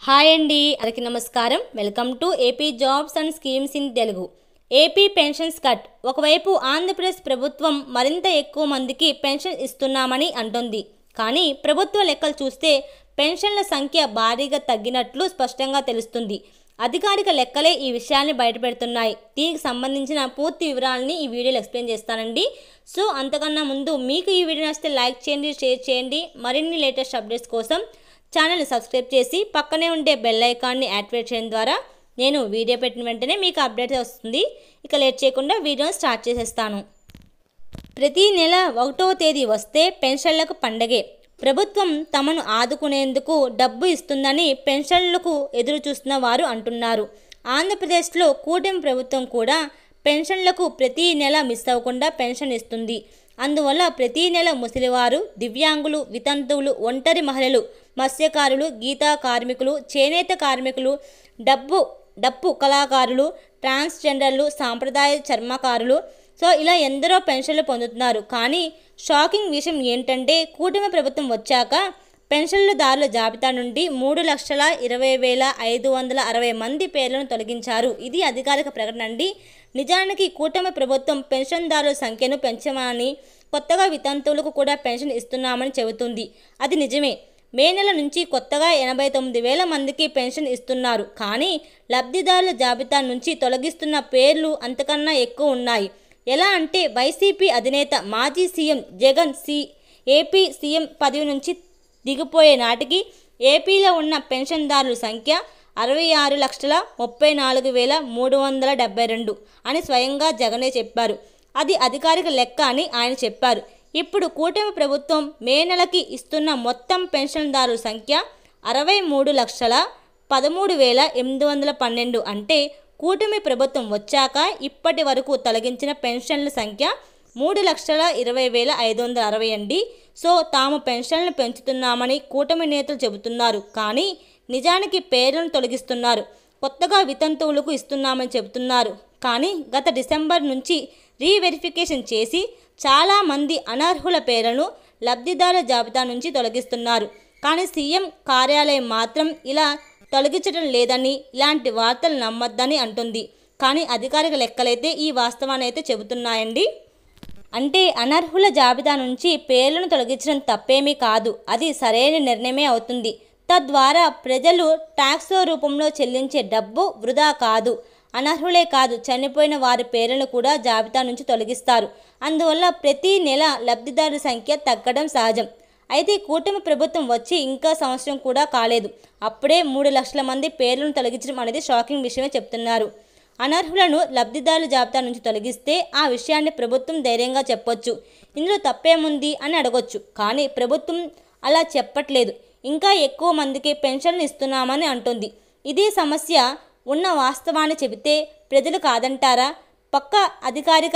Hi అండి, అందరికీ నమస్కారం. Welcome to AP jobs and schemes in Telugu. AP pensions cut. ఒకవైపు ఆంధ్రప్రదేశ్ ప్రభుత్వం మరింత ఎక్కువ మందికి పెన్షన్ ఇస్తున్నామని అంటుంది. కానీ ప్రభుత్వ లెక్కలు చూస్తే పెన్షన్ల సంఖ్య భారీగా తగ్గినట్లు స్పష్టంగా తెలుస్తుంది. అధికారిక లెక్కలే ఈ విషయాన్ని బయటపెడుతున్నాయి. దీనికి సంబంధించిన పూర్తి వివరాలని ఈ వీడియోలో ఎక్స్ప్లెయిన్ చేస్తానండి. సో అంతకన్నా ముందు మీకు ఈ వీడియో నచ్చితే లైక్ చేయండి, షేర్ చేయండి. మరిన్ని లేటెస్ట్ అప్డేట్స్ కోసం ఛానల్ని సబ్స్క్రైబ్ చేసి పక్కనే ఉండే బెల్ ఐకాన్ని యాక్టివేట్ చేయడం ద్వారా నేను వీడియో పెట్టిన వెంటనే మీకు అప్డేట్ వస్తుంది. ఇక లేట్ చేయకుండా వీడియోని స్టార్ట్ చేసేస్తాను. ప్రతి నెల 1వ తేదీ వస్తే పెన్షన్లకు పండగే. ప్రభుత్వం తమను ఆదుకునేందుకు డబ్బు ఇస్తుందని పెన్షన్లకు ఎదురు చూస్తున్న వారు అంటున్నారు. ఆంధ్రప్రదేశ్లో కూటమి ప్రభుత్వం కూడా పెన్షన్లకు ప్రతి నెల మిస్ అవ్వకుండా పెన్షన్ ఇస్తుంది. అందువల్ల ప్రతి నెల ముసలివారు, దివ్యాంగులు, వితంతువులు, ఒంటరి మహిళలు, మత్స్యకారులు, గీతా కార్మికులు, చేనేత కార్మికులు, డప్పు కళాకారులు, ట్రాన్స్జెండర్లు, సాంప్రదాయ చర్మకారులు ఇలా ఎందరో పెన్షన్లు పొందుతున్నారు. కానీ షాకింగ్ విషయం ఏంటంటే కూటమి ప్రభుత్వం వచ్చాక పెన్షన్లదారుల జాబితా నుండి 3,20,560 మంది పేర్లను తొలగించారు. ఇది అధికారిక ప్రకటన అండి. నిజానికి కూటమి ప్రభుత్వం పెన్షన్దారుల సంఖ్యను పెంచమని, కొత్తగా వితంతువులకు కూడా పెన్షన్ ఇస్తున్నామని చెబుతుంది. అది నిజమే. మే నెల నుంచి కొత్తగా 89,000 మందికి పెన్షన్ ఇస్తున్నారు. కానీ లబ్ధిదారుల జాబితా నుంచి తొలగిస్తున్న పేర్లు అంతకన్నా ఎక్కువ ఉన్నాయి. ఎలా అంటే వైసీపీ అధినేత మాజీ సీఎం జగన్ ఏపీ సీఎం పదవి నుంచి దిగిపోయే నాటికి ఏపీలో ఉన్న పెన్షన్దారుల సంఖ్య 66,34,372 అని స్వయంగా జగనే చెప్పారు. అది అధికారిక లెక్క అని ఆయన చెప్పారు. ఇప్పుడు కూటమి ప్రభుత్వం మే నెలకి ఇస్తున్న మొత్తం పెన్షన్దారుల సంఖ్య 63,13,812. అంటే కూటమి ప్రభుత్వం వచ్చాక ఇప్పటి వరకు తొలగించిన పెన్షన్ల సంఖ్య 3,20,560 అండి. సో తాము పెన్షన్లు పెంచుతున్నామని కూటమి నేతలు చెబుతున్నారు. కానీ నిజానికి పేర్లను తొలగిస్తున్నారు. కొత్తగా వితంతువులకు ఇస్తున్నామని చెబుతున్నారు. కానీ గత డిసెంబర్ నుంచి రీవెరిఫికేషన్ చేసి చాలామంది అనర్హుల పేర్లను లబ్ధిదారుల జాబితా నుంచి తొలగిస్తున్నారు. కానీ సీఎం కార్యాలయం మాత్రం ఇలా తొలగించడం లేదని, ఇలాంటి వార్తలు నమ్మొద్దని అంటుంది. కానీ అధికారిక లెక్కలైతే ఈ వాస్తవాన్ని అయితే చెబుతున్నాయండి. అంటే అనర్హుల జాబితా నుంచి పేర్లను తొలగించడం తప్పేమీ కాదు. అది సరైన నిర్ణయమే అవుతుంది. తద్వారా ప్రజలు ట్యాక్స్ రూపంలో చెల్లించే డబ్బు వృధా కాదు. అనర్హులే కాదు, చనిపోయిన వారి పేర్లను కూడా జాబితా నుంచి తొలగిస్తారు. అందువల్ల ప్రతి నెల లబ్ధిదారుల సంఖ్య తగ్గడం సహజం. అయితే కూటమి ప్రభుత్వం వచ్చి ఇంకా సంవత్సరం కూడా కాలేదు. అప్పుడే 3 లక్షల మంది పేర్లను తొలగించడం అనేది షాకింగ్ విషయమే చెప్తున్నారు. అనర్హులను లబ్ధిదారుల జాబితా నుంచి తొలగిస్తే ఆ విషయాన్ని ప్రభుత్వం ధైర్యంగా చెప్పొచ్చు. ఇందులో తప్పేముంది అని అడగొచ్చు. కానీ ప్రభుత్వం అలా చెప్పట్లేదు. ఇంకా ఎక్కువ మందికి పెన్షన్లు ఇస్తున్నామని అంటుంది. ఇదే సమస్య ఉన్న వాస్తవాన్ని చెబితే ప్రజలు కాదంటారా? పక్క అధికారిక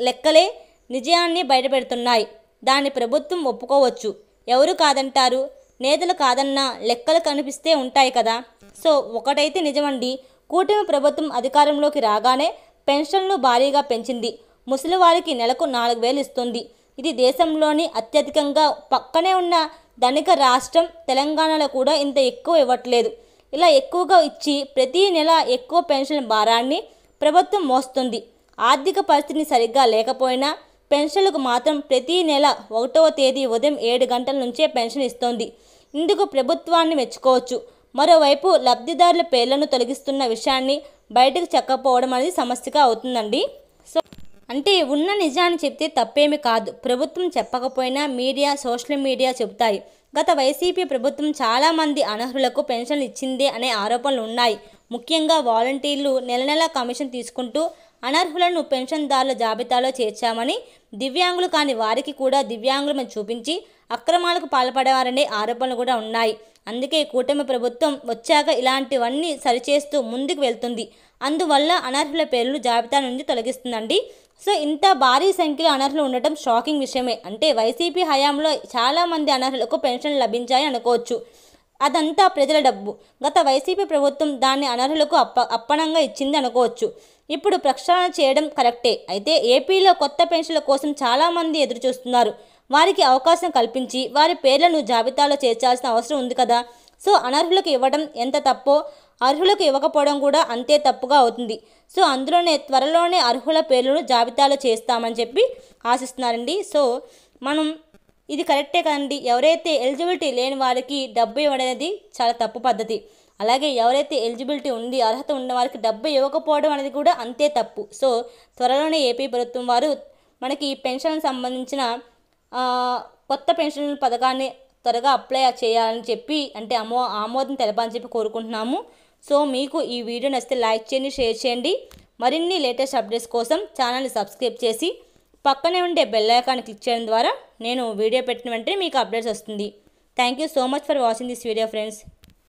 లెక్కలే నిజాన్ని బయటపెడుతున్నాయి. దాన్ని ప్రభుత్వం ఒప్పుకోవచ్చు. ఎవరు కాదంటారు? నేతలు కాదన్నా లెక్కలు కనిపిస్తే ఉంటాయి కదా. సో ఒకటైతే నిజమండి, కూటమి ప్రభుత్వం అధికారంలోకి రాగానే పెన్షన్లు భారీగా పెంచింది. ముసలివారికి నెలకు 4,000 ఇస్తుంది. ఇది దేశంలోని అత్యధికంగా. పక్కనే ఉన్న ధనిక రాష్ట్రం తెలంగాణలో కూడా ఇంత ఎక్కువ ఇవ్వట్లేదు. ఇలా ఎక్కువగా ఇచ్చి ప్రతి నెల ఎక్కువ పెన్షన్ భారాన్ని ప్రభుత్వం మోస్తుంది. ఆర్థిక పరిస్థితి సరిగ్గా లేకపోయినా పెన్షన్లకు మాత్రం ప్రతి నెల 1వ తేదీ ఉదయం 7 గంటల నుంచే పెన్షన్ ఇస్తోంది. ఇందుకు ప్రభుత్వాన్ని మెచ్చుకోవచ్చు. మరోవైపు లబ్ధిదారుల పేర్లను తొలగిస్తున్న విషయాన్ని బయటకు చెక్కకపోవడం అనేది సమస్యగా అవుతుందండి. సో అంటే ఉన్న నిజాన్ని చెప్తే తప్పేమీ కాదు. ప్రభుత్వం చెప్పకపోయినా మీడియా, సోషల్ మీడియా చెబుతాయి. గత వైసీపీ ప్రభుత్వం చాలామంది అనర్హులకు పెన్షన్లు ఇచ్చిందే అనే ఆరోపణలు ఉన్నాయి. ముఖ్యంగా వాలంటీర్లు నెల నెల కమిషన్ తీసుకుంటూ అనర్హులను పెన్షన్దారుల జాబితాలో చేర్చామని, దివ్యాంగులు కాని వారికి కూడా దివ్యాంగులను చూపించి అక్రమాలకు పాల్పడేవారనే ఆరోపణలు కూడా ఉన్నాయి. అందుకే కూటమి ప్రభుత్వం వచ్చాక ఇలాంటివన్నీ సరిచేస్తూ ముందుకు వెళ్తుంది. అందువల్ల అనర్హుల పేర్లు జాబితా నుండి తొలగిస్తుందండి. సో ఇంత భారీ సంఖ్యలో అనర్హులు ఉండటం షాకింగ్ విషయమే. అంటే వైసీపీ హయాంలో చాలామంది అనర్హులకు పెన్షన్లు లభించాయి అనుకోవచ్చు. అదంతా ప్రజల డబ్బు. గత వైసీపీ ప్రభుత్వం దాన్ని అనర్హులకు అప్పనంగా ఇచ్చింది అనుకోవచ్చు. ఇప్పుడు ప్రక్షాళన చేయడం కరెక్టే. అయితే ఏపీలో కొత్త పెన్షన్ల కోసం చాలామంది ఎదురు చూస్తున్నారు. వారికి అవకాశం కల్పించి వారి పేర్లను జాబితాలో చేర్చాల్సిన అవసరం ఉంది కదా. సో అనర్హులకు ఇవ్వడం ఎంత తప్పో అర్హులకు ఇవ్వకపోవడం కూడా అంతే తప్పుగా అవుతుంది. సో అందులోనే త్వరలోనే అర్హుల పేర్లను జాబితాలో చేస్తామని చెప్పి ఆశిస్తున్నారండి. సో మనం ఇది కరెక్టే కదండి. ఎవరైతే ఎలిజిబిలిటీ లేని వారికి డబ్బు ఇవ్వడం అనేది చాలా తప్పు పద్ధతి. అలాగే ఎవరైతే ఎలిజిబిలిటీ ఉంది, అర్హత ఉన్న వారికి డబ్బు ఇవ్వకపోవడం అనేది కూడా అంతే తప్పు. సో త్వరలోనే ఏపీ ప్రభుత్వం వారు మనకి పెన్షన్ సంబంధించిన కొత్త పెన్షన్ పథకాన్ని త్వరగా అప్లై చేయాలని చెప్పి అంటే ఆమోదం తెలపాలని చెప్పి కోరుకుంటున్నాము. సో మీకు ఈ వీడియో నచ్చితే లైక్ చేయండి, షేర్ చేయండి. మరిన్ని లేటెస్ట్ అప్డేట్స్ కోసం ఛానల్ని సబ్స్క్రైబ్ చేసి పక్కనే ఉండే బెల్ ఐకాన్ని క్లిక్ చేయడం ద్వారా నేను వీడియో పెట్టిన వెంటనే మీకు అప్డేట్స్ వస్తుంది. Thank you so much for watching this video friends.